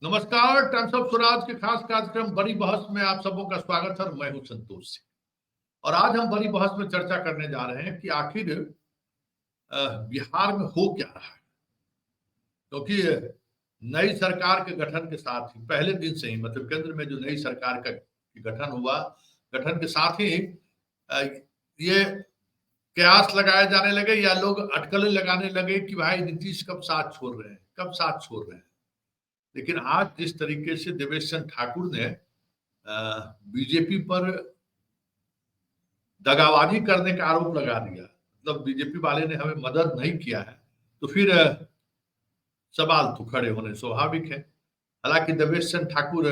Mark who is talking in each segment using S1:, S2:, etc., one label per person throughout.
S1: नमस्कार। Times of Swaraj के खास कार्यक्रम बड़ी बहस में आप सबों का स्वागत है। मैं हूं संतोष सिंह और आज हम बड़ी बहस में चर्चा करने जा रहे हैं कि आखिर बिहार में हो क्या रहा है। क्योंकि नई सरकार के गठन के साथ ही पहले दिन से ही मतलब केंद्र में जो नई सरकार का गठन हुआ, गठन के साथ ही ये कयास लगाए जाने लगे या लोग अटकलें लगाने लगे कि भाई नीतीश कब साथ छोड़ रहे हैं, कब साथ छोड़ रहे हैं। लेकिन आज जिस तरीके से देवेश चंद्र ठाकुर ने बीजेपी पर दगाबाजी करने का आरोप लगा दिया, मतलब बीजेपी वाले ने हमें मदद नहीं किया है, तो फिर सवाल तो खड़े होने स्वाभाविक है। हालांकि देवेश चंद्र ठाकुर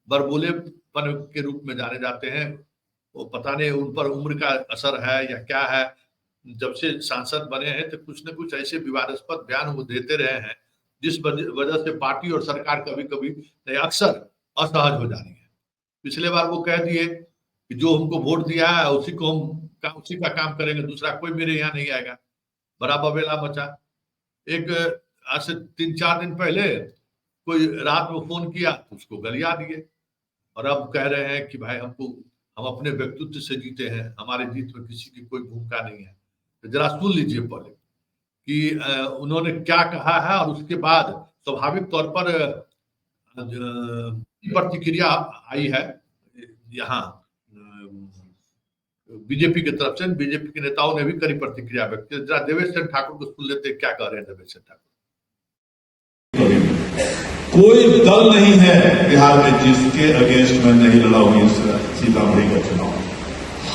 S1: बरबोलेपन के रूप में जाने जाते हैं। वो पता नहीं उन पर उम्र का असर है या क्या है। जब से सांसद बने हैं तो कुछ न कुछ ऐसे विवादास्पद बयान वो देते रहे हैं जिस वजह से पार्टी और सरकार कभी कभी अक्सर असहज हो जाती है। पिछले बार वो कह दिए कि जो हमको वोट दिया है उसी का काम करेंगे, दूसरा कोई मेरे यहाँ नहीं आएगा। बड़ा बबेला मचा। एक आज से 3-4 दिन पहले कोई रात में फोन किया तो उसको गलिया दिए और अब कह रहे हैं कि भाई हम अपने व्यक्तित्व से जीते हैं, हमारे जीत में किसी की कोई भूमिका नहीं है। तो जरा सुन लीजिए पहले कि उन्होंने क्या कहा है और उसके बाद स्वाभाविक तौर पर प्रतिक्रिया आई है यहाँ बीजेपी की तरफ से। बीजेपी के नेताओं ने भी कड़ी प्रतिक्रिया व्यक्त की। जरा देवेश चंद्र ठाकुर को सुन लेते क्या कह रहे हैं देवेश चंद्र ठाकुर।
S2: कोई दल नहीं है बिहार में जिसके अगेंस्ट में नहीं लड़ा हुई सीतामढ़ी का चुनाव।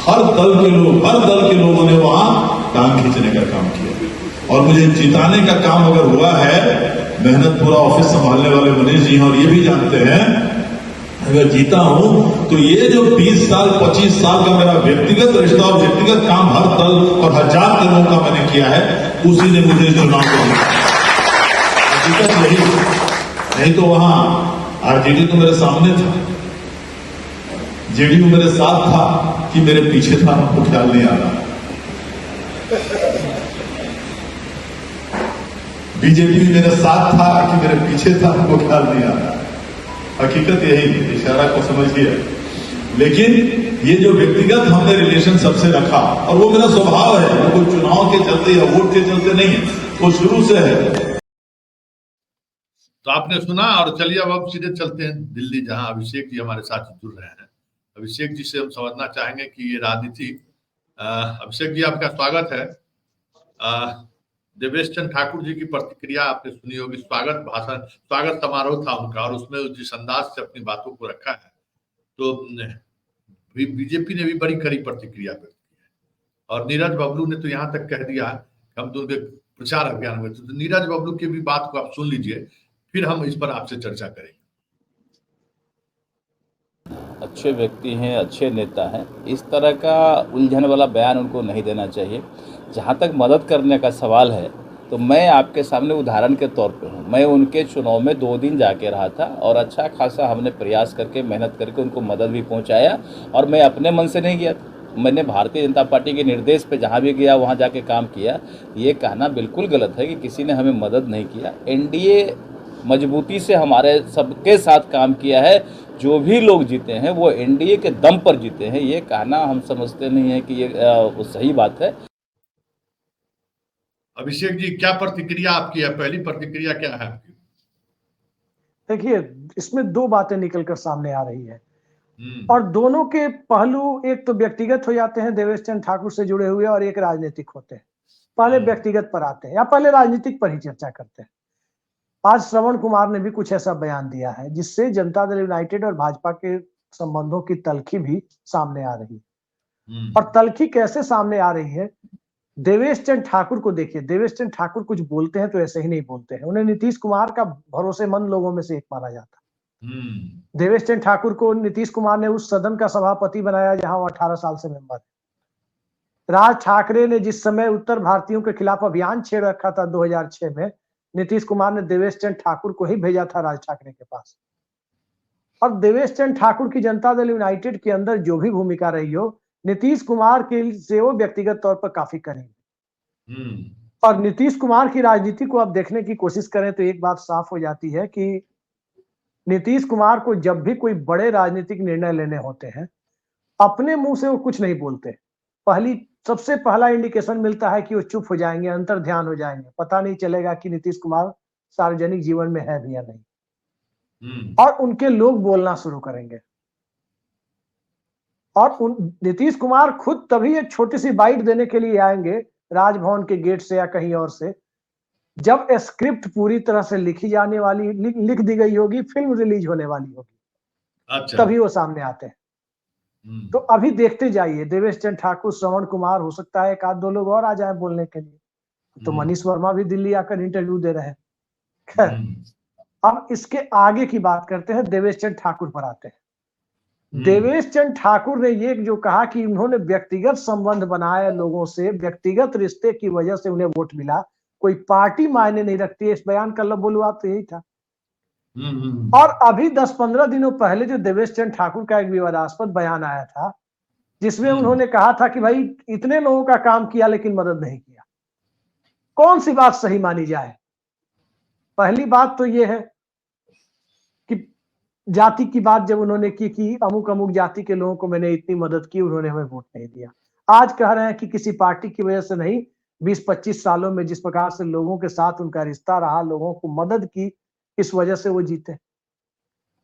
S2: हर दल के लोगों ने वहां टांग खींचने का काम किया और मुझे जिताने का काम अगर हुआ है, मेहनत पूरा ऑफिस संभालने वाले मनीष जी हैं और ये भी जानते हैं, अगर जीता हूं तो ये जो 20 साल 25 साल का मेरा व्यक्तिगत रिश्ता और व्यक्तिगत काम हर दल और हजार दलों का मैंने किया है, उसी ने मुझे चुनाव को जीता। यही नहीं तो वहां आरजेडी तो मेरे सामने था, जेडीयू मेरे साथ था कि मेरे पीछे था, हमको ख्याल नहीं आ रहा। बीजेपी मेरे साथ था कि मेरे पीछे था, हमको ख्याल नहीं आ रहा। हकीकत यही है, इशारा को समझिए। लेकिन ये जो व्यक्तिगत हमने रिलेशन सबसे रखा और वो मेरा स्वभाव है, वो कोई चुनाव के चलते या वोट के चलते नहीं है, वो शुरू से है।
S1: तो आपने सुना और चलिए अब सीधे चलते हैं दिल्ली, जहां अभिषेक जी हमारे साथ जुड़ रहे हैं। अभिषेक जी से हम समझना चाहेंगे कि ये राजनीति। अभिषेक जी आपका स्वागत है। देवेश चंद्र ठाकुर जी की प्रतिक्रिया आपने सुनी होगी। स्वागत समारोह था उनका और उसमें जिस अंदाज से अपनी बातों को रखा है, तो बीजेपी ने भी बड़ी कड़ी प्रतिक्रिया व्यक्त की है। और नीरज बबलू ने तो यहाँ तक कह दिया हम तो उनके प्रचार अभियान में, तो नीरज बबलू की भी बात को आप सुन लीजिए, फिर हम इस पर आपसे चर्चा करेंगे।
S3: अच्छे व्यक्ति हैं, अच्छे नेता हैं, इस तरह का उलझन वाला बयान उनको नहीं देना चाहिए। जहाँ तक मदद करने का सवाल है तो मैं आपके सामने उदाहरण के तौर पे हूँ। मैं उनके चुनाव में 2 दिन जाके रहा था और अच्छा खासा हमने प्रयास करके मेहनत करके उनको मदद भी पहुँचाया और मैं अपने मन से नहीं गया था। मैंने भारतीय जनता पार्टी के निर्देश पे जहाँ भी गया वहाँ जाके काम किया। ये कहना बिल्कुल गलत है कि किसी ने हमें मदद नहीं किया। एनडीए मजबूती से हमारे सबके साथ काम किया है। जो भी लोग जीते हैं वो एनडीए के दम पर जीते हैं। ये कहना हम समझते नहीं है कि ये सही बात है।
S1: अभिषेक जी, क्या प्रतिक्रिया आपकी है? पहली प्रतिक्रिया क्या है आपकी?
S4: देखिए, इसमें 2 बातें निकलकर सामने आ रही है और दोनों के पहलू एक तो व्यक्तिगत हो जाते हैं, देवेश चंद्र ठाकुर से जुड़े हुए, और एक राजनीतिक होते हैं। पहले व्यक्तिगत पर आते हैं या पहले राजनीतिक पर ही चर्चा करते हैं। आज श्रवण कुमार ने भी कुछ ऐसा बयान दिया है जिससे जनता दल यूनाइटेड और भाजपा के संबंधों की तल्खी भी सामने आ रही है। और तल्खी कैसे सामने आ रही है? देवेश चंद्र ठाकुर को देखिए। देवेश चंद्र ठाकुर कुछ बोलते हैं तो ऐसे ही नहीं बोलते हैं। उन्हें नीतीश कुमार का भरोसेमंद लोगों में से एक माना जाता है। देवेश चंद्र ठाकुर को नीतीश कुमार ने उस सदन का सभापति बनाया जहां वो 18 साल से मेंबर है। राज ठाकरे ने जिस समय उत्तर भारतीयों के खिलाफ अभियान छेड़ रखा था 2006 में, नीतीश कुमार ने देवेश चंद्र ठाकुर को ही भेजा था राज ठाकरे के पास। और देवेश चंद्र ठाकुर की जनता दल यूनाइटेड के अंदर जो भी भूमिका रही हो, नीतीश कुमार के से वो व्यक्तिगत तौर पर काफी करीब। और नीतीश कुमार की राजनीति को अब देखने की कोशिश करें तो एक बात साफ हो जाती है कि नीतीश कुमार को जब भी कोई बड़े राजनीतिक निर्णय लेने होते हैं, अपने मुंह से वो कुछ नहीं बोलते। सबसे पहला इंडिकेशन मिलता है कि वो चुप हो जाएंगे, अंतर ध्यान हो जाएंगे, पता नहीं चलेगा कि नीतीश कुमार सार्वजनिक जीवन में है भी या नहीं। और उनके लोग बोलना शुरू करेंगे। और नीतीश कुमार खुद तभी एक छोटी सी बाइट देने के लिए आएंगे राजभवन के गेट से या कहीं और से, जब स्क्रिप्ट पूरी तरह से लिखी जाने वाली, लिख दी गई होगी, फिल्म रिलीज होने वाली होगी।
S1: अच्छा।
S4: तभी वो सामने आते हैं। तो अभी देखते जाइए, देवेश चंद्र ठाकुर, श्रवण कुमार, हो सकता है एक आध दो लोग और आ जाए बोलने के लिए। तो मनीष वर्मा भी दिल्ली आकर इंटरव्यू दे रहे हैं। खैर, अब इसके आगे की बात करते हैं, देवेश चंद्र ठाकुर पर आते हैं। देवेश चंद्र ठाकुर ने ये जो कहा कि उन्होंने व्यक्तिगत संबंध बनाए लोगों से, व्यक्तिगत रिश्ते की वजह से उन्हें वोट मिला, कोई पार्टी मायने नहीं रखती है, इस बयान का बोलूं आप तो यही था। और अभी 10-15 दिनों पहले जो देवेश चंद्र ठाकुर का एक विवादास्पद बयान आया था, जिसमें उन्होंने कहा था कि भाई इतने लोगों का काम किया लेकिन मदद नहीं किया। कौन सी बात सही मानी जाए? पहली बात तो यह है कि जाति की बात जब उन्होंने की कि अमुक अमुक जाति के लोगों को मैंने इतनी मदद की, उन्होंने हमें वोट नहीं दिया। आज कह रहे हैं कि किसी पार्टी की वजह से नहीं, 20-25 सालों में जिस प्रकार से लोगों के साथ उनका रिश्ता रहा, लोगों को मदद की, इस वजह से वो जीते।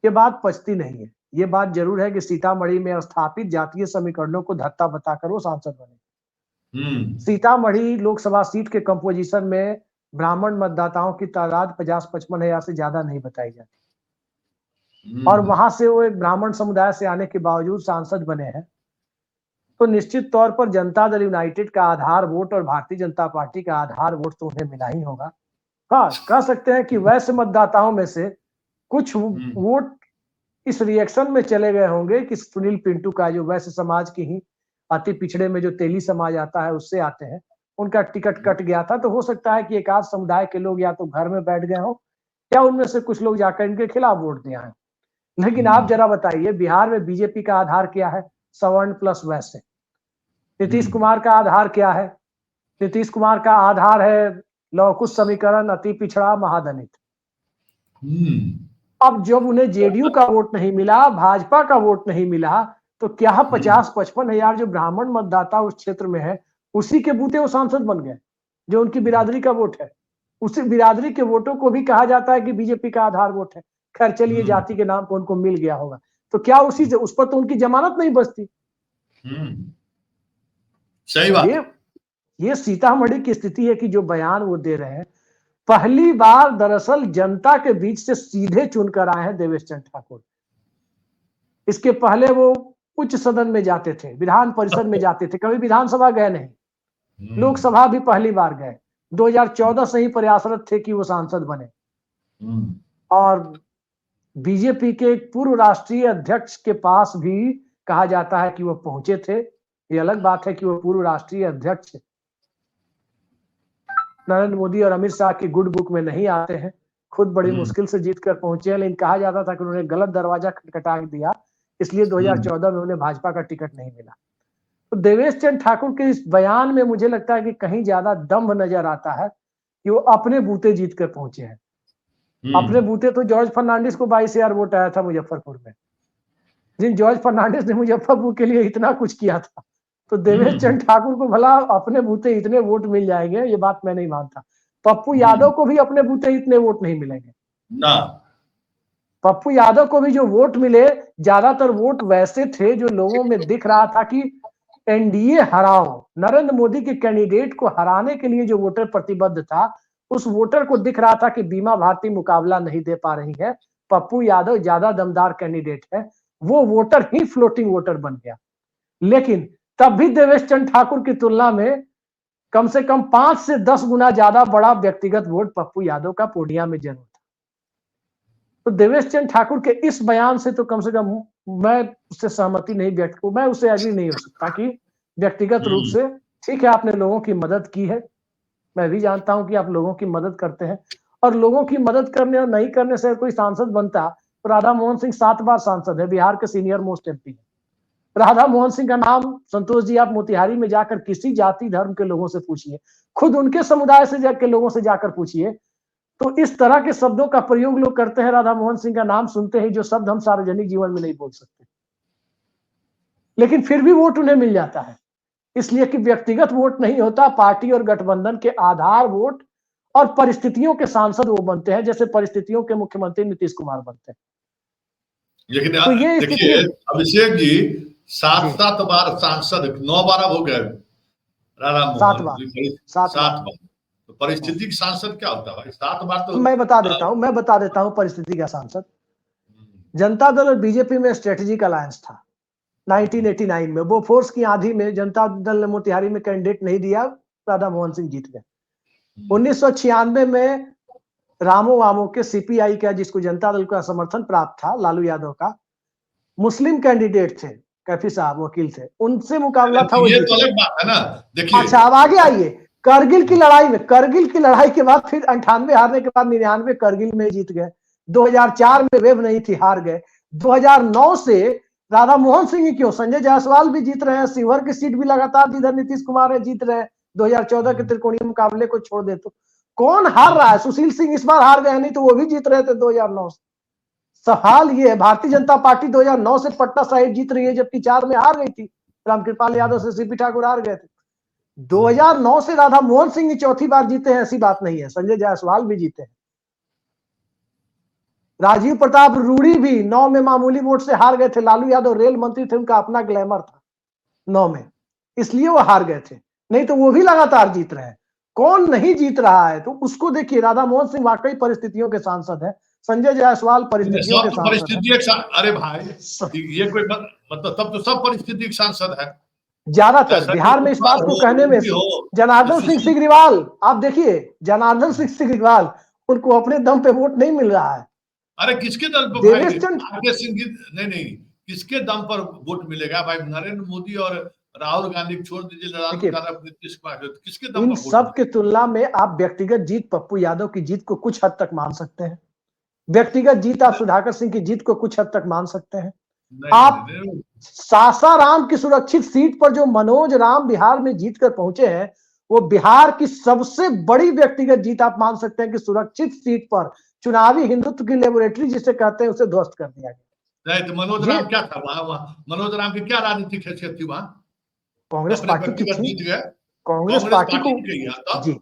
S4: ये बात पचती नहीं है। ये बात जरूर है कि सीतामढ़ी में स्थापित जातीय समीकरणों को धत्ता बताकर वो सांसद बने। सीतामढ़ी लोकसभा सीट के कंपोजिशन में ब्राह्मण मतदाताओं की तादाद 50-55 हजार से ज्यादा नहीं बताई जाती, और वहां से वो एक ब्राह्मण समुदाय से आने के बावजूद सांसद बने हैं। तो निश्चित तौर पर जनता दल यूनाइटेड का आधार वोट और भारतीय जनता पार्टी का आधार वोट तो उन्हें मिला ही होगा। हाँ, कह सकते हैं कि वैसे मतदाताओं में से कुछ वोट इस रिएक्शन में चले गए होंगे कि सुनील पिंटू का, जो वैश्य समाज की ही अति पिछड़े में जो तेली समाज आता है उससे आते हैं, उनका टिकट कट गया था। तो हो सकता है कि एक आध समुदाय के लोग या तो घर में बैठ गए हो, या उनमें से कुछ लोग जाकर इनके खिलाफ वोट दिया है। लेकिन आप जरा बताइए, बिहार में बीजेपी का आधार क्या है? सवर्ण प्लस वैश्य। नीतीश कुमार का आधार क्या है? नीतीश कुमार का आधार है लौकुश समीकरण, अति पिछड़ा, महादलित। अब जब उन्हें जेडीयू का वोट नहीं मिला, भाजपा का वोट नहीं मिला, तो क्या 50-55 हजार जो ब्राह्मण मतदाता उस क्षेत्र में है, उसी के बूते वो सांसद बन गए, जो उनकी बिरादरी का वोट है। उसी बिरादरी के वोटों को भी कहा जाता है कि बीजेपी का आधार वोट है। खैर चलिए, जाति के नाम पर उनको मिल गया होगा, तो क्या उसी से, उस पर तो उनकी जमानत नहीं बचती।
S1: सही बात।
S4: ये सीतामढ़ी की स्थिति है कि जो बयान वो दे रहे हैं, पहली बार दरअसल जनता के बीच से सीधे चुनकर आए हैं देवेश चंद्र ठाकुर। इसके पहले वो उच्च सदन में जाते थे, विधान परिषद में जाते थे, कभी विधानसभा गए नहीं। लोकसभा भी पहली बार गए। 2014 से ही प्रयासरत थे कि वो सांसद बने। और बीजेपी के पूर्व राष्ट्रीय अध्यक्ष के पास भी कहा जाता है कि वो पहुंचे थे। ये अलग बात है कि वो पूर्व राष्ट्रीय अध्यक्ष नरेंद्र मोदी और अमित शाह की गुड बुक में नहीं आते हैं, खुद बड़ी मुश्किल से जीत कर पहुंचे हैं। लेकिन कहा जाता था कि उन्होंने गलत दरवाजा खटखटा दिया, इसलिए 2014 में उन्हें भाजपा का टिकट नहीं मिला। तो देवेश चंद्र ठाकुर के इस बयान में मुझे लगता है कि कहीं ज्यादा दम्भ नजर आता है कि वो अपने बूते जीत कर पहुंचे हैं। अपने बूते तो जॉर्ज फर्नांडिस को 22,000 वोट आया था मुजफ्फरपुर में। जिन जॉर्ज फर्नांडिस ने मुजफ्फरपुर के लिए इतना कुछ किया था, तो देवेश चंद्र ठाकुर को भला अपने बूते इतने वोट मिल जाएंगे, ये बात मैं नहीं मानता। पप्पू यादव को भी अपने बूते इतने वोट नहीं मिलेंगे
S1: ना।
S4: पप्पू यादव को भी जो वोट मिले, ज्यादातर वोट वैसे थे जो लोगों में दिख रहा था कि एनडीए हराओ, नरेंद्र मोदी के कैंडिडेट को हराने के लिए जो वोटर प्रतिबद्ध था, उस वोटर को दिख रहा था कि बीमा भारती मुकाबला नहीं दे पा रही है, पप्पू यादव ज्यादा दमदार कैंडिडेट है। वो वोटर ही फ्लोटिंग वोटर बन गया। लेकिन तब भी देवेश चंद्र ठाकुर की तुलना में कम से कम 5 से 10 गुना ज्यादा बड़ा व्यक्तिगत वोट पप्पू यादव का पूर्णिया में जरूर था। तो देवेश चंद्र ठाकुर के इस बयान से तो कम से कम मैं उससे सहमति नहीं व्यक्त करूं, मैं उससे एग्री नहीं हो सकता कि व्यक्तिगत रूप से ठीक है, आपने लोगों की मदद की है, मैं भी जानता हूं कि आप लोगों की मदद करते हैं, और लोगों की मदद करने और नहीं करने से कोई सांसद बनता तो राधा मोहन सिंह 7 बार सांसद है, बिहार के सीनियर मोस्ट एमपी है। राधा मोहन सिंह का नाम, संतोष जी, आप मोतिहारी में जाकर किसी जाति धर्म के लोगों से पूछिए, खुद उनके समुदाय से जाकर लोगों से जाकर पूछिए, तो इस तरह के शब्दों का प्रयोग लोग करते हैं, राधा मोहन सिंह का नाम सुनते ही, जो शब्द हम सार्वजनिक जीवन में नहीं बोल सकते, लेकिन फिर भी वोट उन्हें मिल जाता है, इसलिए कि व्यक्तिगत वोट नहीं होता, पार्टी और गठबंधन के आधार वोट और परिस्थितियों के सांसद वो बनते हैं, जैसे परिस्थितियों के मुख्यमंत्री नीतीश कुमार बनते हैं।
S1: लेकिन
S4: तो ये
S1: देखिए अभिषेक जी,
S4: जी।
S1: 7 बार सांसद, 9 बार अब हो गए राधा मोहन,
S4: 7 बार।
S1: 7 बार। तो परिस्थितिक सांसद क्या होता है भाई? 7 बार तो
S4: मैं बता देता हूं परिस्थिति का सांसद। जनता दल और बीजेपी में स्ट्रेटेजिक अलायंस था 1989 में। वो फोर्स की आंधी में जनता दल ने मोतिहारी में कैंडिडेट नहीं दिया, राधा मोहन सिंह जीत गए। 1996 में रामो वामो के सीपीआई का, जिसको जनता दल का समर्थन प्राप्त था, लालू यादव का, मुस्लिम कैंडिडेट थे, कैफी साहब वकील थे, उनसे मुकाबला था, वो
S1: ये
S4: जीत
S1: तो
S4: गए।
S1: अलग बात है ना। देखिए
S4: अच्छा, अब आगे आइए। करगिल की लड़ाई के बाद फिर 98 हारने के बाद 99 करगिल में जीत गए। 2004 में वेव नहीं थी, हार गए। 2009 से राधा मोहन सिंह ही क्यों, संजय जायसवाल भी जीत रहे हैं, शिवहर की सीट भी लगातार जिधर नीतीश कुमार है जीत रहे हैं। 2014 के त्रिकोणीय मुकाबले को छोड़ दे तो कौन हार रहा है? सुशील सिंह इस बार हार गए, नहीं तो वो भी जीत रहे थे 2009 से। सवाल ये है, भारतीय जनता पार्टी 2009 से पटना साहिब जीत रही है, जबकि 4 में हार गई थी, रामकृपाल यादव से सीपी ठाकुर हार गए थे। 2009 से राधा मोहन सिंह ही चौथी बार जीते हैं, ऐसी बात नहीं है, संजय जायसवाल भी जीते हैं। राजीव प्रताप रूडी भी 9 में मामूली वोट से हार गए थे, लालू यादव रेल मंत्री थे, उनका अपना ग्लैमर था 9 में, इसलिए वो हार गए थे, नहीं तो वो भी लगातार जीत रहे हैं। कौन नहीं जीत रहा है? तो उसको देखिए, राधा मोहन सिंह वाकई परिस्थितियों के सांसद है, संजय जायसवाल परिस्थितियों के सांसद है।
S1: अरे भाई, ये कोई मतलब तब तो सब परिस्थिति के सांसद है
S4: ज्यादातर बिहार में। इस बात को कहने में जनार्दन सिंह सिग्रीवाल, आप देखिए जनार्दन सिंह सिग्रीवाल, उनको अपने दम पे वोट नहीं मिल रहा है।
S1: अरे किसके दम पर भाई? आरके सिंह नहीं, किसके दम पर वोट मिलेगा भाई? नरेंद्र मोदी और राहुल गांधी छोड़ दीजिए, नीतीश कुमार, किसके दम पर?
S4: इन सब के तुलना में आप व्यक्तिगत जीत, पप्पू यादव की जीत को कुछ हद तक मान सकते हैं, व्यक्तिगत जीत आप सुधाकर सिंह की जीत को कुछ हद तक मान सकते हैं। आप सासाराम की सुरक्षित सीट पर जो मनोज राम बिहार में जीतकर पहुंचे हैं, वो बिहार की सबसे बड़ी व्यक्तिगत जीत आप मान सकते हैं कि सुरक्षित सीट पर चुनावी हिंदुत्व की लेबोरेटरी जिसे कहते हैं, उसे ध्वस्त कर दिया गया।
S1: नहीं तो मनोज राम क्या था वहां? मनोज राम की क्या राजनीतिक हैसियत थी वहां?
S4: कांग्रेस पार्टी की थी,
S1: जीत गए,
S4: कांग्रेस पार्टी को जी,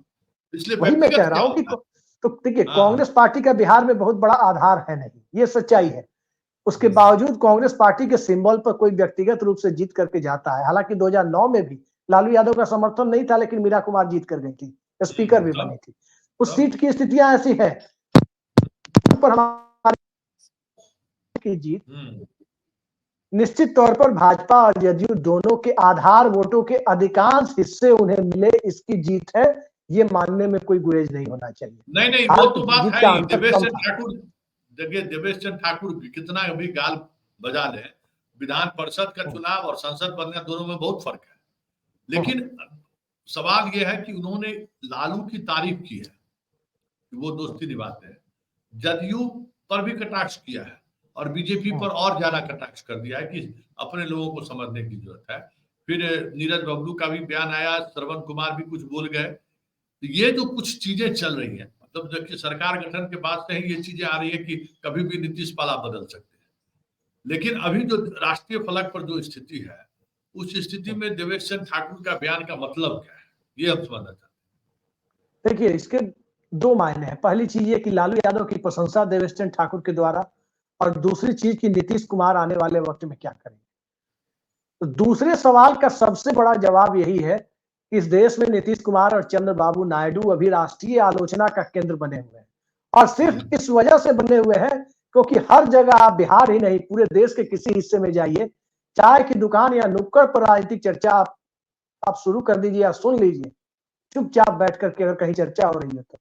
S1: इसलिए
S4: वही मैं कह रहा हूं कि तो देखिए, कांग्रेस पार्टी का बिहार में बहुत बड़ा आधार है नहीं, ये सच्चाई है। उसके बावजूद कांग्रेस पार्टी के सिंबल पर कोई व्यक्तिगत रूप से जीत करके जाता है। हालांकि 2009 में भी लालू यादव का समर्थन नहीं था, लेकिन मीरा कुमार जीत कर गई थी, स्पीकर भी बनी थी। उस सीट की स्थितियां ऐसी है पर हमारी जीत निश्चित तौर पर भाजपा और जदयू दोनों के आधार वोटों के अधिकांश हिस्से उन्हें मिले, इसकी जीत है, ये मानने में कोई गुरेज नहीं होना चाहिए।
S1: नहीं, वो तो बात है। देवेश चंद्र ठाकुर कितना भी गाल बजा ले, विधान परिषद का चुनाव और संसद बनने दोनों में बहुत फर्क है। लेकिन सवाल यह है कि उन्होंने लालू की तारीफ की है कि वो दोस्ती निभाते हैं, जदयू पर भी कटाक्ष किया है और बीजेपी पर और ज्यादा कटाक्ष कर दिया है कि अपने लोगों को समझने की जरूरत है। फिर नीरज बबलू का भी बयान आया, श्रवण कुमार भी कुछ बोल गए। तो ये जो कुछ चीजें चल रही हैं, मतलब देखिए सरकार गठन के बाद से ही ये चीजें आ रही है कि कभी भी नीतीश पाला बदल सकते हैं। लेकिन अभी जो राष्ट्रीय फलक पर जो स्थिति है, उस स्थिति में देवेश चंद्र ठाकुर का बयान का मतलब क्या है, ये हम समझना चाहते हैं।
S4: देखिए, इसके 2 मायने हैं। पहली चीज ये कि लालू यादव की प्रशंसा देवेश चंद्र ठाकुर के द्वारा, और दूसरी चीज कि नीतीश कुमार आने वाले वक्त में क्या करेंगे। तो दूसरे सवाल का सबसे बड़ा जवाब यही है, इस देश में नीतीश कुमार और चंद्रबाबू नायडू अभी राष्ट्रीय आलोचना का केंद्र बने हुए हैं, और सिर्फ इस वजह से बने हुए हैं क्योंकि हर जगह, आप बिहार ही नहीं पूरे देश के किसी हिस्से में जाइए, चाय की दुकान या नुक्कड़ पर राजनीतिक चर्चा आप शुरू कर दीजिए या सुन लीजिए, चुपचाप बैठ करके अगर कहीं चर्चा हो रही है तो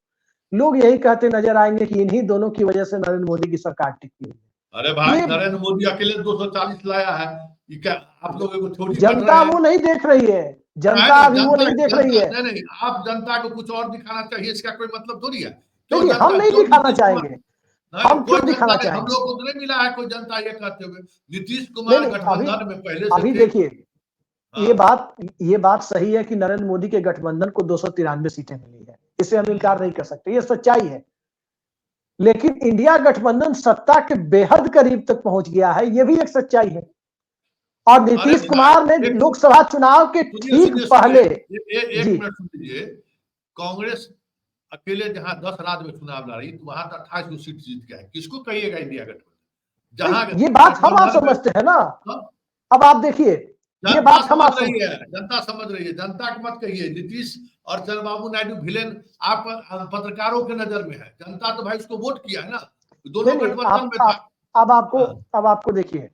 S4: लोग यही कहते नजर आएंगे कि इन्हीं दोनों की वजह से नरेंद्र मोदी की सरकार टिकी हुई है।
S1: अरे भाई, नरेंद्र मोदी अकेले 240 लाया है, क्या आप लोगों को थोड़ी
S4: जनता वो नहीं देख रही है, जनता अभी वो नहीं देख रही है।
S1: नहीं, आप जनता को कुछ और दिखाना चाहिए, इसका कोई मतलब थोड़ी है।
S4: देखिए, हम नहीं दिखाना चाहेंगे, हम क्यों दिखाना चाहेंगे?
S1: हम लोग को नहीं मिला है कोई जनता ये कहते हुए। नीतीश कुमार गठबंधन में पहले से
S4: अभी देखिए, ये बात सही है कि नरेंद्र मोदी के गठबंधन को 293 सीटें मिली है, इसे हम इनकार नहीं कर सकते, ये सच्चाई है। लेकिन इंडिया गठबंधन सत्ता के बेहद करीब तक पहुंच गया है, यह भी एक सच्चाई है। और नीतीश कुमार ने लोकसभा चुनाव के ठीक पहले
S1: एक
S4: जी
S1: मिनट सुन लीजिए, कांग्रेस अकेले जहां 10 राज्य में चुनाव लड़ी तो वहां 28 सीट जीत गया है, किसको कहिएगा इंडिया गठबंधन? जहां
S4: ये बात हम आप समझते हैं ना। अब आप देखिए, ये बात हम आप
S1: रही है, जनता समझ रही है, जनता को मत कहिए। नीतीश और चंद्रबाबू नायडू विलेन आप पत्रकारों के नजर में है, जनता तो भाई उसको वोट किया है ना, दोनों गठबंधन में था।
S4: अब आपको देखिए,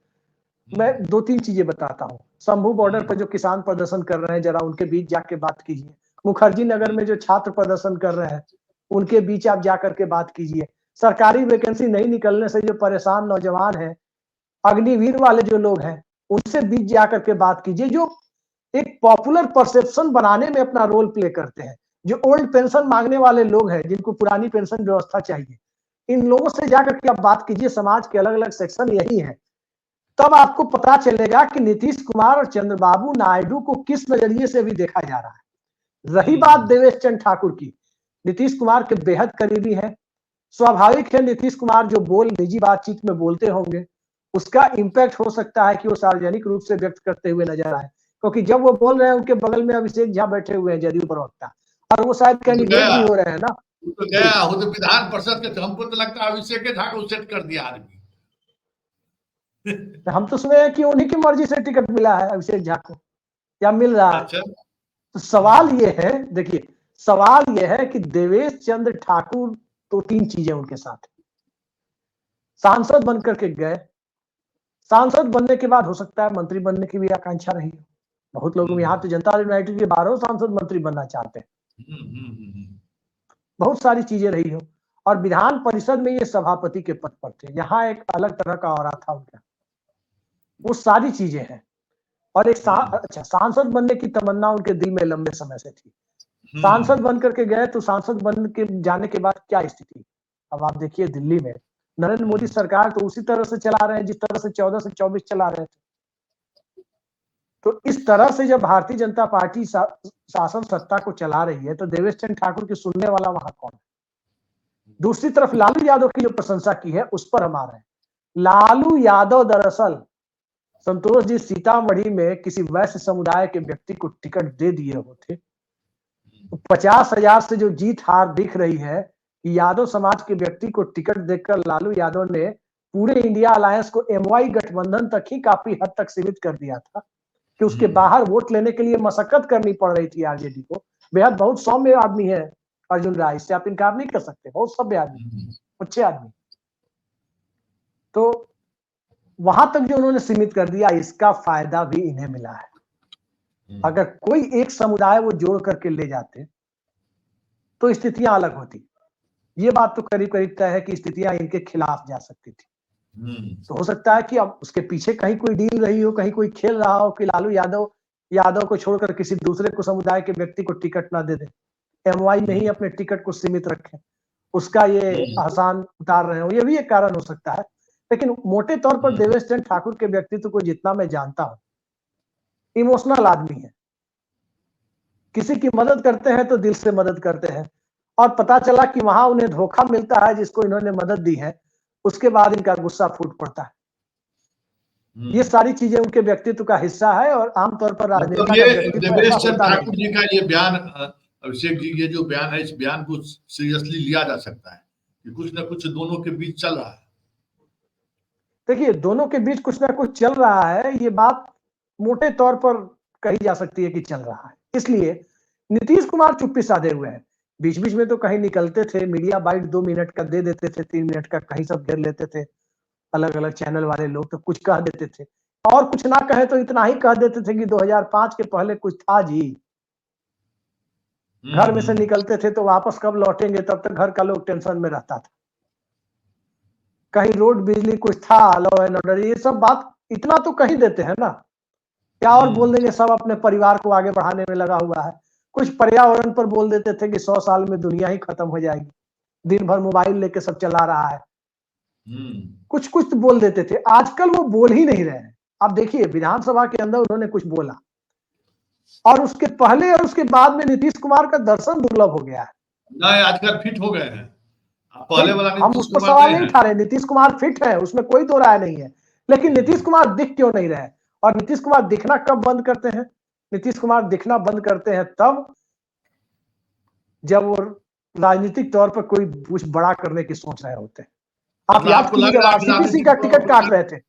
S4: मैं 2-3 चीजें बताता हूँ। शंभू बॉर्डर पर जो किसान प्रदर्शन कर रहे हैं, जरा उनके बीच जाके बात कीजिए। मुखर्जी नगर में जो छात्र प्रदर्शन कर रहे हैं, उनके बीच आप जाकर के बात कीजिए। सरकारी वैकेंसी नहीं निकलने से जो परेशान नौजवान हैं, अग्निवीर वाले जो लोग हैं, उनसे बीच जाकर के बात कीजिए, जो एक पॉपुलर परसेप्शन बनाने में अपना रोल प्ले करते हैं। जो ओल्ड पेंशन मांगने वाले लोग हैं, जिनको पुरानी पेंशन व्यवस्था चाहिए, इन लोगों से जाकर के आप बात कीजिए। समाज के अलग अलग सेक्शन यही है। तब आपको पता चलेगा कि नीतीश कुमार और चंद्रबाबू नायडू को किस नजरिए से भी देखा जा रहा है। रही बात देवेश चंद्र ठाकुर की, नीतीश कुमार के बेहद करीबी है। स्वाभाविक है, नीतीश कुमार जो निजी बातचीत में बोलते होंगे, उसका इंपैक्ट हो सकता है कि वो सार्वजनिक रूप से व्यक्त करते हुए नजर आए, क्योंकि जब वो बोल रहे हैं, उनके बगल में अभिषेक झा बैठे हुए हैं, जदयू प्रवक्ता, और वो शायद कैंडिडेट भी हो रहे हैं ना।
S1: तो गया वो तो विधान परिषद के, हमको तो लगता है अभिषेक झा को सेट कर दिया आदमी।
S4: हम तो सुने हैं कि उन्हीं की मर्जी से टिकट मिला है अभिषेक झा को, या मिल रहा है।
S1: अच्छा।
S4: तो सवाल ये है, देखिए सवाल ये है कि देवेश चंद्र ठाकुर तो 3 चीजें उनके साथ। सांसद बनकर के गए, सांसद बनने के बाद हो सकता है मंत्री बनने की भी आकांक्षा रही हो। बहुत लोग यहाँ तो जनता दल यूनाइटेड के 12 सांसद मंत्री बनना चाहते हैं। बहुत सारी चीजें रही हो, और विधान परिषद में ये सभापति के पद पर थे। यहाँ एक अलग तरह का और था उनका, वो सारी चीजें हैं। और एक अच्छा, सांसद बनने की तमन्ना उनके दिल में लंबे समय से थी। सांसद बन करके गए, तो सांसद बन के जाने के बाद क्या स्थिति? अब आप देखिए, दिल्ली में नरेंद्र मोदी सरकार तो उसी तरह से चला रहे हैं जिस तरह से 14 से 24 चला रहे थे। तो इस तरह से जब भारतीय जनता पार्टी शासन सत्ता को चला रही है, तो देवेश चंद्र ठाकुर की सुनने वाला वहां कौन है? दूसरी तरफ लालू यादव की जो प्रशंसा की है, उस पर हम आ रहे हैं। लालू यादव दरअसल, संतोष जी, सीतामढ़ी में किसी वैश्य समुदाय के व्यक्ति को टिकट दे दिए होते, तो 50,000 से जो जीत हार दिख रही है, यादव समाज के व्यक्ति को टिकट देकर लालू यादव ने पूरे इंडिया अलायंस को एमवाई गठबंधन तक ही काफी हद तक सीमित कर दिया था, कि उसके बाहर वोट लेने के लिए मशक्कत करनी पड़ रही थी आरजेडी को। बेहद बहुत सौम्य आदमी है अर्जुन राय, इससे आप इनकार नहीं कर सकते, बहुत सभ्य आदमी, अच्छे आदमी। तो वहां तक जो उन्होंने सीमित कर दिया, इसका फायदा भी इन्हें मिला है। अगर कोई एक समुदाय वो जोड़ करके ले जाते, तो स्थितियां अलग होती। ये बात तो करीब करीब तय है कि स्थितियां इनके खिलाफ जा सकती थी। तो हो सकता है कि अब उसके पीछे कहीं कोई डील रही हो, कहीं कोई खेल रहा हो कि लालू यादव को छोड़कर किसी दूसरे को समुदाय के व्यक्ति को टिकट ना दे दे, एमवाई में ही अपने टिकट को सीमित रखें, उसका ये आसान उतार रहे हो। ये भी एक कारण हो सकता है। लेकिन मोटे तौर पर देवेश चंद्र ठाकुर के व्यक्तित्व को जितना मैं जानता हूं, इमोशनल आदमी है। किसी की मदद करते हैं तो दिल से मदद करते हैं, और पता चला कि वहां उन्हें धोखा मिलता है जिसको इन्होंने मदद दी है, उसके बाद इनका गुस्सा फूट पड़ता है। ये सारी चीजें उनके व्यक्तित्व का हिस्सा है, और आमतौर पर राजनेता का व्यक्तित्व
S1: देवेश चंद्र ठाकुर जी का ये बयान, अभिषेक जी, ये जो बयान है, इस बयान को सीरियसली लिया जा सकता है कि कुछ ना कुछ दोनों के बीच चल रहा है।
S4: देखिए, दोनों के बीच कुछ ना कुछ चल रहा है, ये बात मोटे तौर पर कही जा सकती है कि चल रहा है। इसलिए नीतीश कुमार चुप्पी साधे हुए हैं। बीच बीच में तो कहीं निकलते थे, मीडिया बाइट 2 मिनट का दे देते थे, 3 मिनट का कहीं सब घेर लेते थे। अलग अलग चैनल वाले लोग तो कुछ कह देते थे, और कुछ ना कहे तो इतना ही कह देते थे कि 2005 के पहले कुछ था जी। घर में से निकलते थे तो वापस कब लौटेंगे, तब तक घर का लोग टेंशन में रहता था। कहीं रोड बिजली कुछ था, लॉ एंड ऑर्डर, ये सब बात इतना तो कही देते हैं ना, क्या और बोल देंगे। सब अपने परिवार को आगे बढ़ाने में लगा हुआ है। कुछ पर्यावरण पर बोल देते थे कि 100 साल में दुनिया ही खत्म हो जाएगी, दिन भर मोबाइल लेके सब चला रहा है। कुछ कुछ तो बोल देते थे। आजकल वो बोल ही नहीं रहे हैं। अब देखिए, विधानसभा के अंदर उन्होंने कुछ बोला, और उसके पहले और उसके बाद में नीतीश कुमार का दर्शन दुर्लभ हो गया है।
S1: नहीं, आजकल फिट हो गए हैं। पहले वाला
S4: हम
S1: नीतीश
S4: उस पर
S1: कुमार
S4: सवाल
S1: नहीं
S4: नहीं
S1: है।
S4: उठा रहे, नीतीश कुमार फिट है, उसमें कोई दो राय नहीं है, लेकिन नीतीश कुमार दिख क्यों नहीं रहे? और नीतीश कुमार दिखना कब बंद करते हैं? नीतीश कुमार दिखना बंद करते हैं तब जब वो राजनीतिक तौर पर कोई कुछ बड़ा करने की सोच रहे होते हैं। आप
S1: मतलब
S4: याद
S1: आपको
S4: कीजिए
S1: लग
S4: जब
S1: रहा है कि
S4: आरसीपी सिंह
S1: राजनीतिक
S4: का
S1: तौर
S4: टिकट
S1: पर
S4: काट रहे थे,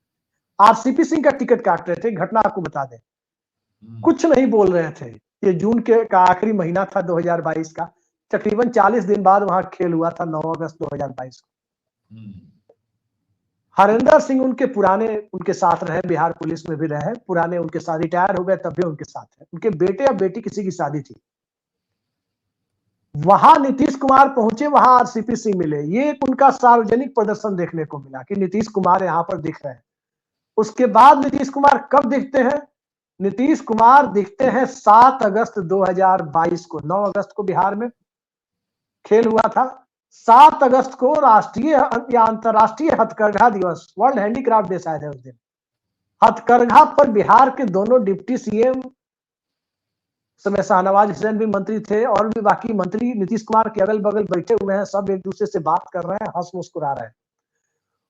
S4: आरसीपी सिंह का टिकट काट रहे थे, घटना आपको बता दें, कुछ नहीं बोल रहे थे। ये जून के का आखिरी महीना था 2022 का, तकरीबन 40 दिन बाद वहां खेल हुआ था 9 अगस्त 2022 को। हरेंद्र सिंह उनके पुराने उनके साथ रहे, बिहार पुलिस में भी रहे, पुराने उनके साथ रिटायर हो गए तब भी उनके साथ है, उनके बेटे या बेटी किसी की शादी थी, वहां नीतीश कुमार पहुंचे, वहां आरसीपी सिंह मिले। ये एक उनका सार्वजनिक प्रदर्शन देखने को मिला कि नीतीश कुमार यहां पर दिख रहे हैं। उसके बाद नीतीश कुमार कब दिखते हैं? नीतीश कुमार दिखते हैं 7 अगस्त 2022 को। 9 अगस्त को बिहार में खेल हुआ था, 7 अगस्त को राष्ट्रीय या अंतरराष्ट्रीय हथकरघा दिवस, वर्ल्ड हैंडीक्राफ्ट डे शायद है उस दिन। हथकरघा पर बिहार के दोनों डिप्टी सीएम, समय शाहनवाज हुसैन भी मंत्री थे और भी बाकी मंत्री नीतीश कुमार के अगल बगल बैठे हुए हैं, सब एक दूसरे से बात कर रहे हैं, हंस मुस्कुरा रहे हैं।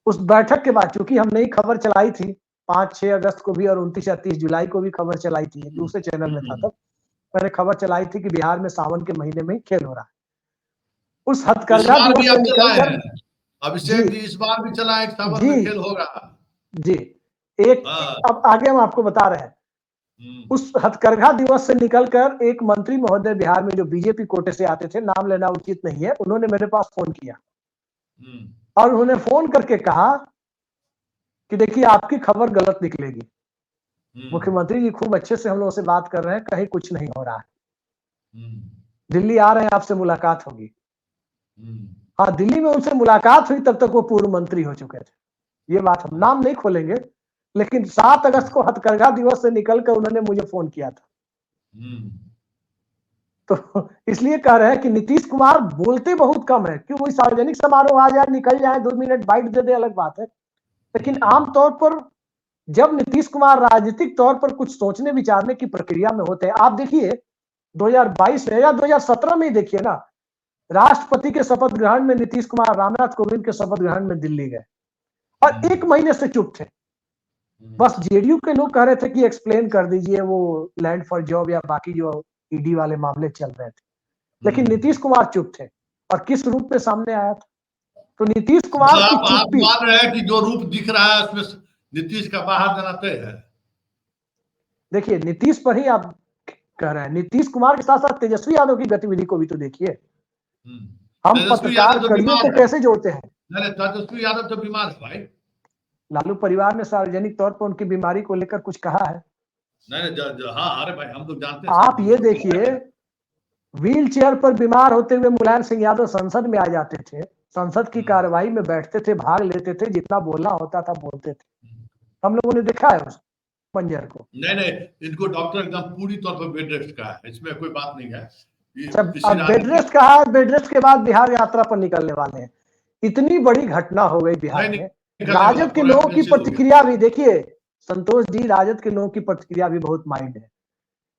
S4: उस बैठक के बाद चूंकि हमने ही खबर चलाई थी 5-6 अगस्त को भी और 29 या 30 जुलाई को भी खबर चलाई थी, दूसरे चैनल में था तब मैंने खबर चलाई थी कि बिहार में सावन के महीने में ही खेल हो रहा है। उस
S1: इस
S4: हथकरघा
S1: बार भी
S4: दिवस से
S1: अब चला
S4: निकलकर
S1: है अभिषेक जी, इस बार भी चला है, सावन में खेल होगा।
S4: जी एक अब आगे हम आपको बता रहे हैं। उस हथकरघा दिवस से निकलकर एक मंत्री महोदय बिहार में जो बीजेपी कोटे से आते थे, नाम लेना उचित नहीं है, उन्होंने मेरे पास फोन किया और उन्होंने फोन करके कहा कि देखिए आपकी खबर गलत निकलेगी, मुख्यमंत्री जी खूब अच्छे से हम लोगों से बात कर रहे हैं, कहीं कुछ नहीं हो रहा है, दिल्ली आ रहे हैं, आपसे मुलाकात होगी। हाँ, दिल्ली में उनसे मुलाकात हुई तब तक वो पूर्व मंत्री हो चुके थे। ये बात हम नाम नहीं खोलेंगे, लेकिन 7 अगस्त को हथकरघा दिवस से निकलकर उन्होंने मुझे फोन किया था। तो इसलिए कह रहे हैं कि नीतीश कुमार बोलते बहुत कम है, क्यों? वही सार्वजनिक समारोह आ जाए, निकल जाए, 2 मिनट बाइट दे दे, अलग बात है, लेकिन आमतौर पर जब नीतीश कुमार राजनीतिक तौर पर कुछ सोचने विचारने की प्रक्रिया में होते हैं, आप देखिए 2022 में या 2017 में ही देखिए ना, राष्ट्रपति के शपथ ग्रहण में नीतीश कुमार रामनाथ कोविंद के शपथ ग्रहण में दिल्ली गए और 1 महीने से चुप थे। बस जेडीयू के लोग कह रहे थे कि एक्सप्लेन कर दीजिए वो लैंड फॉर जॉब या बाकी जो ईडी वाले मामले चल रहे थे, लेकिन नीतीश कुमार चुप थे। और किस रूप में सामने आया था? तो नीतीश कुमार की
S1: आप
S4: चुप्पी,
S1: मान रहे हैं कि जो रूप दिख रहा है उसमें नीतीश का बाहर जाना तय है।
S4: देखिए नीतीश पर ही आप कह रहे हैं, नीतीश कुमार के साथ साथ तेजस्वी यादव की गतिविधि को भी तो देखिए। हम पत्रकार कड़ियों को कैसे जोड़ते हैं?
S1: नहीं, तेजस्वी यादव तो बीमार है भाई।
S4: लालू परिवार ने सार्वजनिक तौर पर उनकी बीमारी को लेकर कुछ कहा है?
S1: नहीं, हाँ, अरे भाई हम तो जानते हैं।
S4: आप ये देखिए, व्हील चेयर पर बीमार होते हुए मुलायम सिंह यादव संसद में आ जाते थे, संसद की कार्रवाई में बैठते थे, भाग लेते थे, जितना बोलना होता था बोलते थे। हम लोगों ने देखा है उस मंजर को।
S1: नहीं, इनको डॉक्टर एकदम पूरी तौर पर बेड रेस्ट का है, इसमें कोई बात नहीं है।
S4: अब बेड रेस्ट कहा, बेड रेस्ट के बाद बिहार यात्रा पर निकलने वाले हैं। इतनी बड़ी घटना हो गई बिहार में, राजद के लोगों की प्रतिक्रिया भी देखिए संतोष जी, राजद के लोगों की प्रतिक्रिया भी बहुत माइंड है।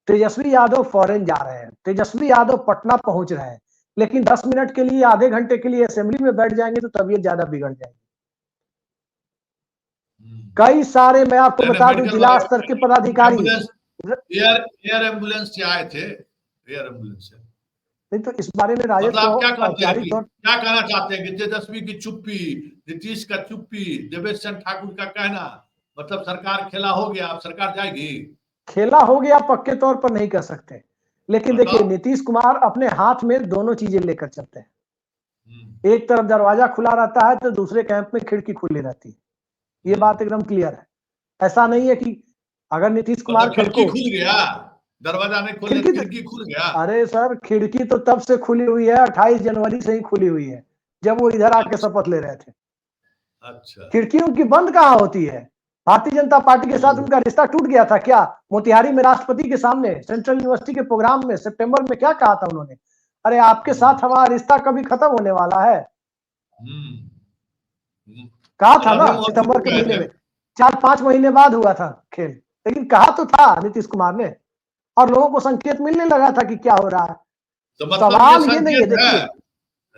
S4: तेजस्वी यादव फॉरेन जा रहे हैं, तेजस्वी यादव पटना पहुंच रहे हैं, लेकिन 10 मिनट के लिए, आधे घंटे के लिए असेंबली में बैठ जाएंगे तो तबीयत ज्यादा बिगड़ जाएगी। कई सारे, मैं आपको बता दूं, जिला स्तर के पदाधिकारी
S1: एयर एम्बुलेंस से आए थे, एयर एम्बुलेंस से।
S4: नहीं तो इस बारे में राजद
S1: मतलब
S4: को
S1: क्या कहना चाहते हैं कि तेजस्वी की चुप्पी, नीतीश का चुप्पी, देवेश चंद्र ठाकुर का कहना, मतलब सरकार खेला हो गया, अब सरकार जाएगी।
S4: खेला हो गया पक्के तौर पर नहीं कह सकते, लेकिन देखिए नीतीश कुमार अपने हाथ में दोनों चीजें लेकर चलते हैं। एक तरफ दरवाजा खुला रहता है तो दूसरे कैंप में खिड़की खुली रहती है, ये बात एकदम क्लियर है। ऐसा नहीं है कि अगर नीतीश कुमार
S1: खिड़की खुल गया, दरवाजा नहीं खोले, खिड़की खुल गया।
S4: अरे सर, खिड़की तो तब से खुली हुई है, 28 जनवरी से ही खुली हुई है, जब वो इधर आके शपथ ले रहे थे।
S1: अच्छा,
S4: खिड़की उनकी बंद कहाँ होती है? भारतीय जनता पार्टी के साथ उनका रिश्ता टूट गया था क्या? मोतिहारी में राष्ट्रपति के सामने सेंट्रल यूनिवर्सिटी के प्रोग्राम में सितंबर में क्या कहा था उन्होंने? अरे आपके साथ हमारा रिश्ता कभी खत्म होने वाला है, कहा था ना सितंबर के महीने में। 4-5 महीने बाद हुआ था खेल, लेकिन कहा तो था नीतीश कुमार ने, और लोगों को संकेत मिलने लगा था कि क्या हो रहा है।
S1: तो मतलब
S4: सवाल ये नहीं है, देखिए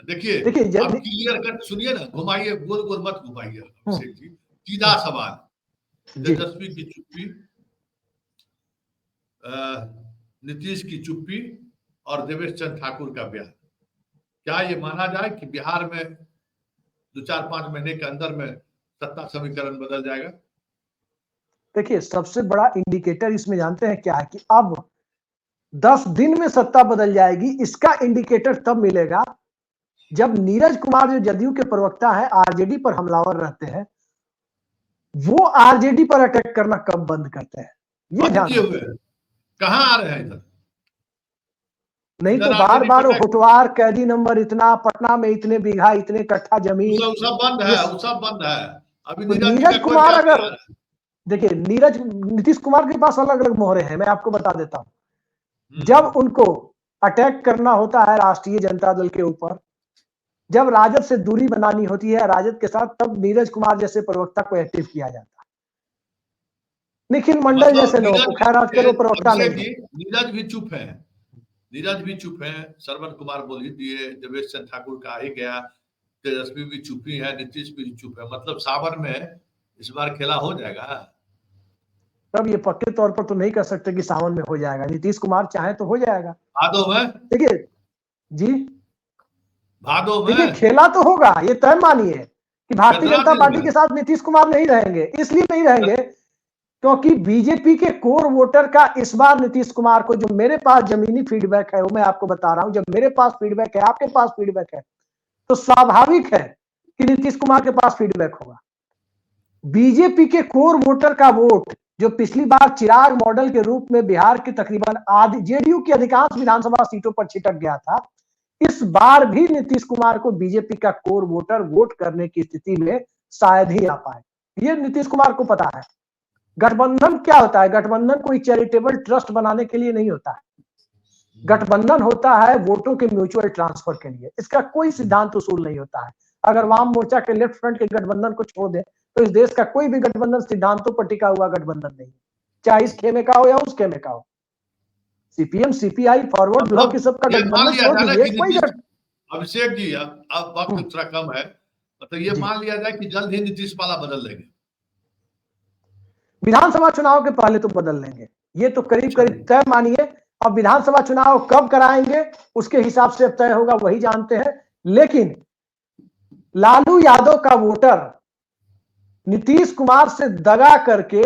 S1: देखिए
S4: देखिए
S1: अब क्लियर कट सुनिए ना, घुमाइए, गोल गोल मत घुमाइए अभिषेक जी, सीधा सवाल।
S4: जी
S1: तेजस्वी की चुप्पी, नीतीश की चुप्पी और देवेश चंद्र ठाकुर का बयान, क्या ये माना जाए कि बिहार में 2-4-5 महीने के अंदर में सत्ता समीकरण बदल जाएगा?
S4: देखिए, सबसे बड़ा इंडिकेटर इसमें जानते हैं क्या है कि अब 10 दिन में सत्ता बदल जाएगी, इसका इंडिकेटर तब मिलेगा जब नीरज कुमार जो जदयू के प्रवक्ता है, आरजेडी पर हमलावर रहते हैं, वो आरजेडी पर अटैक करना कब बंद करते हैं, ये
S1: बंद
S4: ध्यान
S1: किए
S4: रखिए।
S1: हुए हैं, कहाँ आ रहे हैं इधर?
S4: नहीं तो
S1: इधर
S4: बार
S1: आरजेडी
S4: बार
S1: पटक,
S4: होटवार, कैदी नंबर इतना, पटना में इतने बीघा, इतने कट्ठा जमीन,
S1: वो सब बंद
S4: ये
S1: है, वो सब बंद है। अभी
S4: तो
S1: नीरज जी
S4: नीरज
S1: का कोई
S4: कुमार
S1: बयान नहीं
S4: अगर
S1: आ रहा है।
S4: देखिए, नीतीश कुमार के पास अलग अलग मोहरे हैं, मैं आपको बता देता हूं। जब
S1: हम्म,
S4: उनको अटैक करना होता है राष्ट्रीय जनता दल के ऊपर, जब राजद से दूरी बनानी होती है राजद के साथ, तब नीरज कुमार जैसे प्रवक्ता को एक्टिव किया जाता है। निखिल मंडल
S1: मतलब
S4: जैसे लोगों को, खैर आजकल वो प्रवक्ता
S1: अभिषेक
S4: नहीं
S1: जी,
S4: है।
S1: नीरज भी चुप है, नीरज भी चुप है, श्रवण कुमार बोल ही दिए, देवेश चंद्र ठाकुर का ही गया, तेजस्वी भी चुप ही है, नीतीश भी चुप है। मतलब सावन में इस बार खेला हो जाएगा।
S4: तब ये पक्के तौर पर तो नहीं कर सकते कि सावन में हो जाएगा, नीतीश कुमार चाहे तो हो जाएगा।
S1: भादो में,
S4: देखिए जी,
S1: भादो
S4: देखिए
S1: में
S4: खेला तो होगा, ये तय मानिए कि भारतीय
S1: कितना
S4: जनता
S1: दिन
S4: पार्टी
S1: में?
S4: के साथ नीतीश कुमार नहीं रहेंगे। इसलिए नहीं रहेंगे क्योंकि बीजेपी के कोर वोटर का इस बार नीतीश कुमार को, जो मेरे पास जमीनी फीडबैक है वो मैं आपको बता रहा हूं, जब मेरे पास फीडबैक है, आपके पास फीडबैक है, तो स्वाभाविक है कि नीतीश कुमार के पास फीडबैक होगा। बीजेपी के कोर वोटर का वोट, जो पिछली बार चिराग मॉडल के रूप में बिहार की तकरीबन आधी, जेडीयू की अधिकांश विधानसभा सीटों पर छिटक गया था, इस बार भी नीतीश कुमार को बीजेपी का कोर वोटर वोट करने की स्थिति में शायद ही आ पाए। ये नीतीश कुमार को पता है। गठबंधन क्या होता है? गठबंधन कोई चैरिटेबल ट्रस्ट बनाने के लिए नहीं होता है। गठबंधन होता है वोटों के म्यूचुअल ट्रांसफर के लिए। इसका कोई सिद्धांत उसूल नहीं होता है। अगर वाम मोर्चा के लेफ्ट फ्रंट के गठबंधन को छोड़ दे तो इस देश का कोई भी गठबंधन सिद्धांतों पर टिका हुआ गठबंधन नहीं, चाहे इस खेमे का हो या उस खेमे का हो। सीपीएम, सीपीआई, फॉरवर्ड ब्लॉक,
S1: मतलब
S4: इस सब का
S1: ये मान
S4: गठबंधन
S1: लिया
S4: छोड़
S1: जाए ना
S4: दीजिए,
S1: कि
S4: कोई
S1: नीतीश, अभिषेक जी, अब वक्त थोड़ा कम है, मतलब ये
S4: जी।
S1: मान लिया जाए कि जल्द ही नीतीश पाला बदल लेंगे।
S4: विधानसभा चुनाव के पहले तो बदल लेंगे, ये तो करीब करीब
S1: चलिए,
S4: तय मानिए। अब विधानसभा चुनाव कब कराएंगे उसके हिसाब से तय होगा, वही जानते हैं। लेकिन लालू यादव का वोटर नीतीश कुमार से दगा करके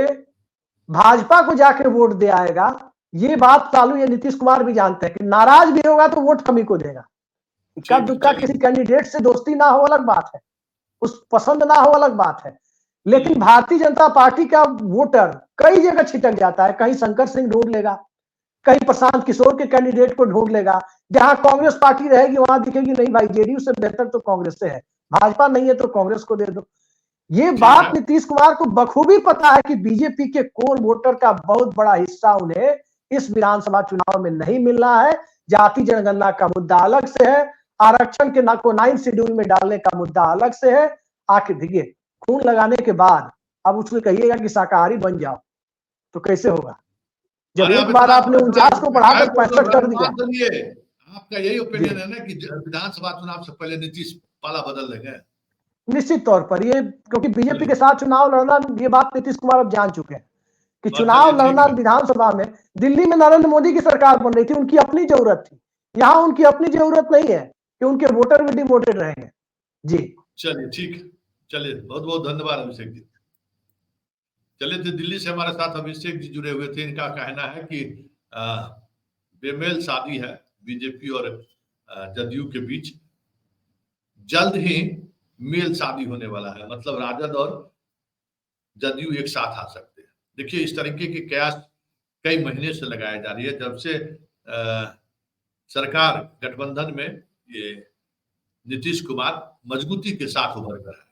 S4: भाजपा को जाके वोट दे आएगा, ये बात लालू या नीतीश कुमार भी जानते हैं कि नाराज भी होगा तो वोट कम ही को देगा। इक्का
S1: ठीक है,
S4: दुक्का
S1: चलिए।
S4: किसी कैंडिडेट से दोस्ती ना हो अलग बात है, उस पसंद ना हो अलग बात है, लेकिन
S1: हम्म,
S4: भारतीय जनता पार्टी का वोटर कई जगह छिटक जाता है। कहीं शंकर सिंह ढूंढ लेगा, कहीं प्रशांत किशोर के कैंडिडेट को ढूंढ लेगा। जहां कांग्रेस पार्टी रहेगी वहां दिखेगी नहीं भाई, जेडीयू से बेहतर तो कांग्रेस से है, भाजपा नहीं है तो कांग्रेस को दे दो। ये
S1: ठीक है।
S4: बात नीतीश कुमार को बखूबी पता है कि बीजेपी के कोर वोटर का बहुत बड़ा हिस्सा उन्हें इस विधानसभा चुनाव में नहीं मिलना है। जाति जनगणना का मुद्दा अलग से है, आरक्षण के ना को 9 शेड्यूल में डालने का मुद्दा अलग से है। आखिर देखिए, खून लगाने के बाद अब उसको कहिएगा कि शाकाहारी बन जाओ तो कैसे होगा, जब
S1: अरे
S4: एक
S1: अब
S4: बार
S1: इतना
S4: आपने 49 को
S1: काहे
S4: बढ़ाकर
S1: बोल रहे
S4: 65
S1: हो?
S4: कर
S1: अरे
S4: दिया।
S1: मान सुनिए, आपका यही
S4: जी,
S1: ओपिनियन है ना कि विधानसभा चुनाव से पहले नीतीश पाला बदल देंगे?
S4: निश्चित तौर पर ये, क्योंकि बीजेपी के
S1: चलिए,
S4: साथ चुनाव लड़ना, ये बात नीतीश कुमार अब जान चुके हैं कि
S1: बस चलिए,
S4: चुनाव
S1: ठीक
S4: लड़ना
S1: है।
S4: विधानसभा में। दिल्ली में नरेंद्र मोदी की सरकार बन रही थी, उनकी अपनी जरूरत थी। यहां उनकी अपनी जरूरत नहीं है कि उनके वोटर भी डिमोटेड रहेंगे। जी,
S1: चलिए, ठीक है। चलिए, बहुत बहुत धन्यवाद अभिषेक जी। चलिए, तो दिल्ली से हमारे साथ अभिषेक जी जुड़े हुए थे। इनका कहना है कि बेमेल शादी है बीजेपी और जदयू के बीच, जल्द ही मेल शादी होने वाला है, मतलब राजद और जदयू एक साथ आ सकते हैं। देखिए, इस तरीके के कयास कई महीने से लगाई जा रही है, जब से सरकार गठबंधन में ये नीतीश कुमार मजबूती के साथ उभर कर है।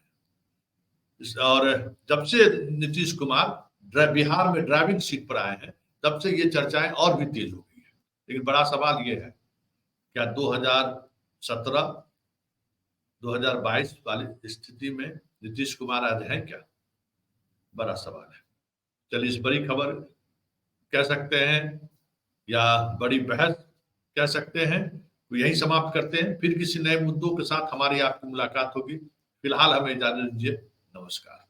S1: और जब से नीतीश कुमार बिहार में ड्राइविंग सीट पर आए हैं, तब से ये चर्चाएं और भी तेज हो गई है। लेकिन बड़ा सवाल ये है, क्या 2017 2022 वाली स्थिति में नीतीश कुमार आज हैं क्या? बड़ा सवाल है। चलिए, इस बड़ी खबर कह सकते हैं या बड़ी बहस कह सकते हैं, तो यही समाप्त करते हैं, फिर किसी नए मुद्दों के साथ हमारी आपकी मुलाकात होगी। फिलहाल हमें इजाजत दीजिए, नमस्कार।